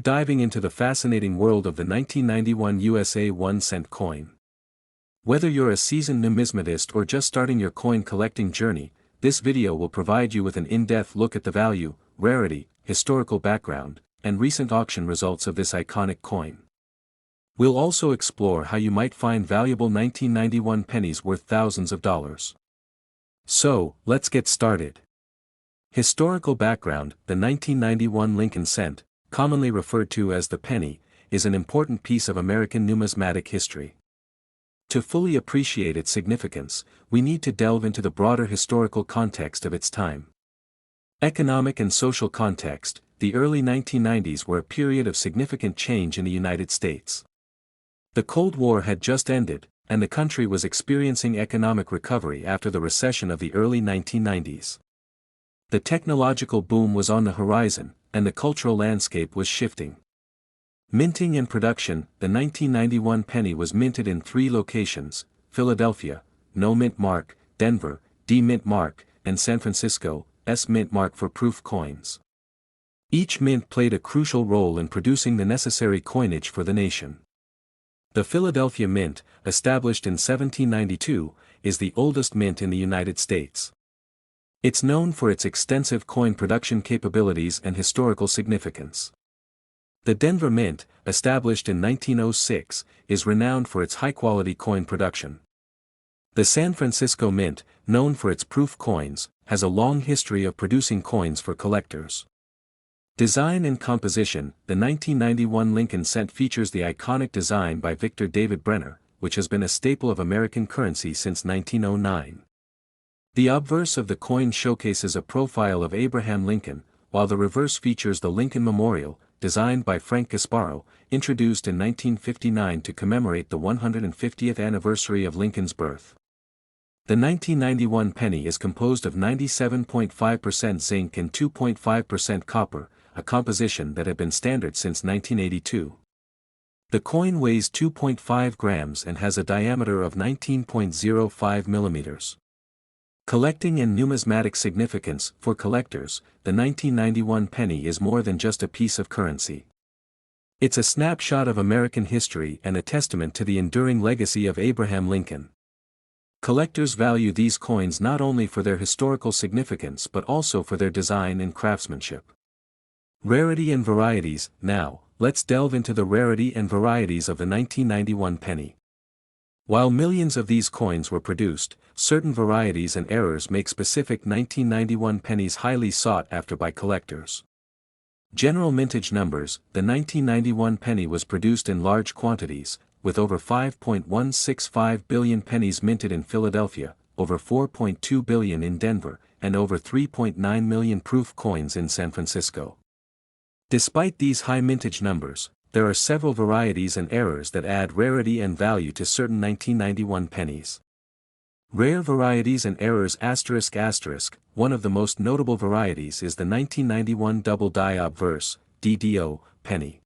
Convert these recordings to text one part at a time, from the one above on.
Diving into the fascinating world of the 1991 USA 1-cent coin. Whether you're a seasoned numismatist or just starting your coin collecting journey, this video will provide you with an in-depth look at the value, rarity, historical background, and recent auction results of this iconic coin. We'll also explore how you might find valuable 1991 pennies worth thousands of dollars. So, let's get started. Historical background: the 1991 Lincoln cent, commonly referred to as the penny, is an important piece of American numismatic history. To fully appreciate its significance, we need to delve into the broader historical context of its time. Economic and social context: the early 1990s were a period of significant change in the United States. The Cold War had just ended, and the country was experiencing economic recovery after the recession of the early 1990s. The technological boom was on the horizon, and the cultural landscape was shifting. Minting and production: the 1991 penny was minted in 3 locations: Philadelphia, no mint mark; Denver, D mint mark; and San Francisco, S mint mark for proof coins. Each mint played a crucial role in producing the necessary coinage for the nation. The Philadelphia Mint, established in 1792, is the oldest mint in the United States. It's known for its extensive coin production capabilities and historical significance. The Denver Mint, established in 1906, is renowned for its high-quality coin production. The San Francisco Mint, known for its proof coins, has a long history of producing coins for collectors. Design and composition: the 1991 Lincoln cent features the iconic design by Victor David Brenner, which has been a staple of American currency since 1909. The obverse of the coin showcases a profile of Abraham Lincoln, while the reverse features the Lincoln Memorial, designed by Frank Gasparro, introduced in 1959 to commemorate the 150th anniversary of Lincoln's birth. The 1991 penny is composed of 97.5% zinc and 2.5% copper, a composition that had been standard since 1982. The coin weighs 2.5 grams and has a diameter of 19.05 millimeters. Collecting and numismatic significance: for collectors, the 1991 penny is more than just a piece of currency. It's a snapshot of American history and a testament to the enduring legacy of Abraham Lincoln. Collectors value these coins not only for their historical significance but also for their design and craftsmanship. Rarity and varieties: now, let's delve into the rarity and varieties of the 1991 penny. While millions of these coins were produced, certain varieties and errors make specific 1991 pennies highly sought after by collectors. General mintage numbers: the 1991 penny was produced in large quantities, with over 5.165 billion pennies minted in Philadelphia, over 4.2 billion in Denver, and over 3.9 million proof coins in San Francisco. Despite these high mintage numbers, there are several varieties and errors that add rarity and value to certain 1991 pennies. Rare varieties and errors ***. One of the most notable varieties is the 1991 double die obverse, DDO, penny.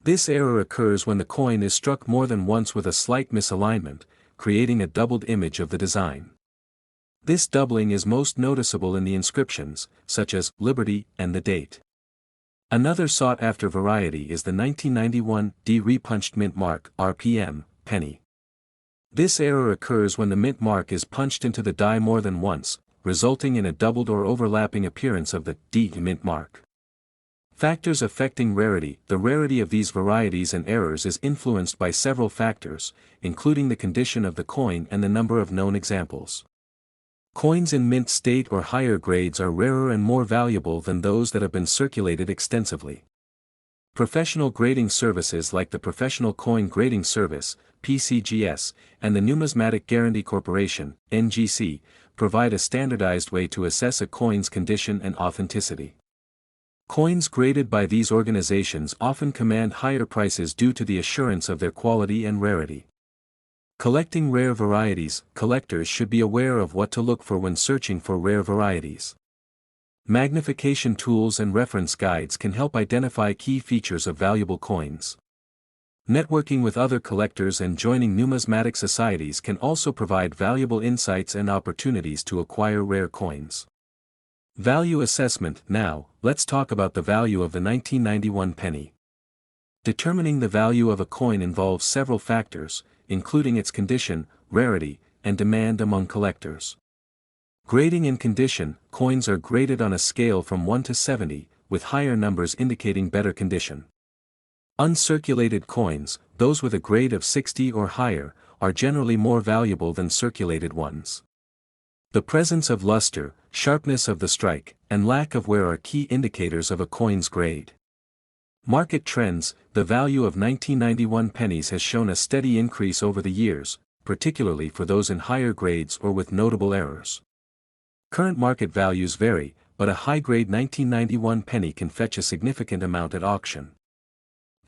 This error occurs when the coin is struck more than once with a slight misalignment, creating a doubled image of the design. This doubling is most noticeable in the inscriptions, such as Liberty and the date. Another sought-after variety is the 1991 D-repunched mint mark (RPM) penny. This error occurs when the mint mark is punched into the die more than once, resulting in a doubled or overlapping appearance of the D mint mark. Factors affecting rarity: the rarity of these varieties and errors is influenced by several factors, including the condition of the coin and the number of known examples. Coins in mint state or higher grades are rarer and more valuable than those that have been circulated extensively. Professional grading services like the Professional Coin Grading Service, PCGS, and the Numismatic Guarantee Corporation, NGC, provide a standardized way to assess a coin's condition and authenticity. Coins graded by these organizations often command higher prices due to the assurance of their quality and rarity. Collecting rare varieties: collectors should be aware of what to look for when searching for rare varieties. Magnification tools and reference guides can help identify key features of valuable coins. Networking with other collectors and joining numismatic societies can also provide valuable insights and opportunities to acquire rare coins. Value assessment: now, let's talk about the value of the 1991 penny. Determining the value of a coin involves several factors, including its condition, rarity, and demand among collectors. Grading in condition, coins are graded on a scale from 1 to 70, with higher numbers indicating better condition. Uncirculated coins, those with a grade of 60 or higher, are generally more valuable than circulated ones. The presence of luster, sharpness of the strike, and lack of wear are key indicators of a coin's grade. Market trends: the value of 1991 pennies has shown a steady increase over the years, particularly for those in higher grades or with notable errors. Current market values vary, but a high-grade 1991 penny can fetch a significant amount at auction.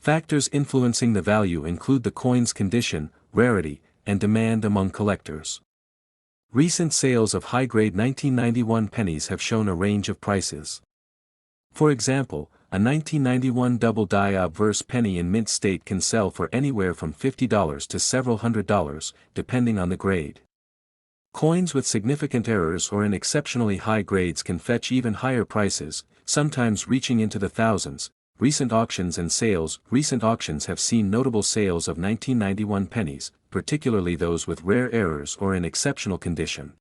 Factors influencing the value include the coin's condition, rarity, and demand among collectors. Recent sales of high-grade 1991 pennies have shown a range of prices. For example, a 1991 double-die obverse penny in mint state can sell for anywhere from $50 to several $100s, depending on the grade. Coins with significant errors or in exceptionally high grades can fetch even higher prices, sometimes reaching into the thousands. Recent auctions and sales: recent auctions have seen notable sales of 1991 pennies, particularly those with rare errors or in exceptional condition.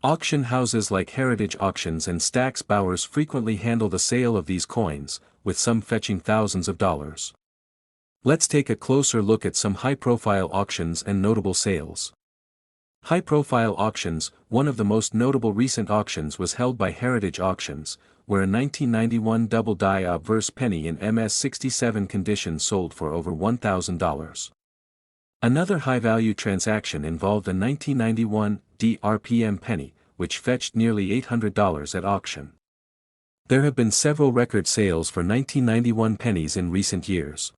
Auction houses like Heritage Auctions and Stack's Bowers frequently handle the sale of these coins, with some fetching thousands of dollars. Let's take a closer look at some high-profile auctions and notable sales. High-profile auctions: one of the most notable recent auctions was held by Heritage Auctions, where a 1991 double-die obverse penny in MS67 condition sold for over $1,000. Another high-value transaction involved a 1991 DRPM penny, which fetched nearly $800 at auction. There have been several record sales for 1991 pennies in recent years.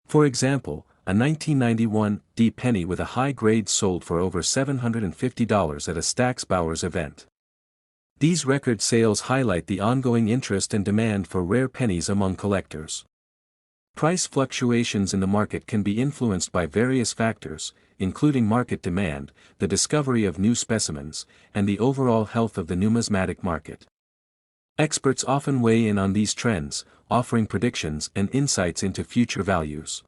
For example, a 1991 D penny with a high grade sold for over $750 at a Stack's Bowers event. These record sales highlight the ongoing interest and demand for rare pennies among collectors. Price fluctuations in the market can be influenced by various factors, including market demand, the discovery of new specimens, and the overall health of the numismatic market. Experts often weigh in on these trends, offering predictions and insights into future values.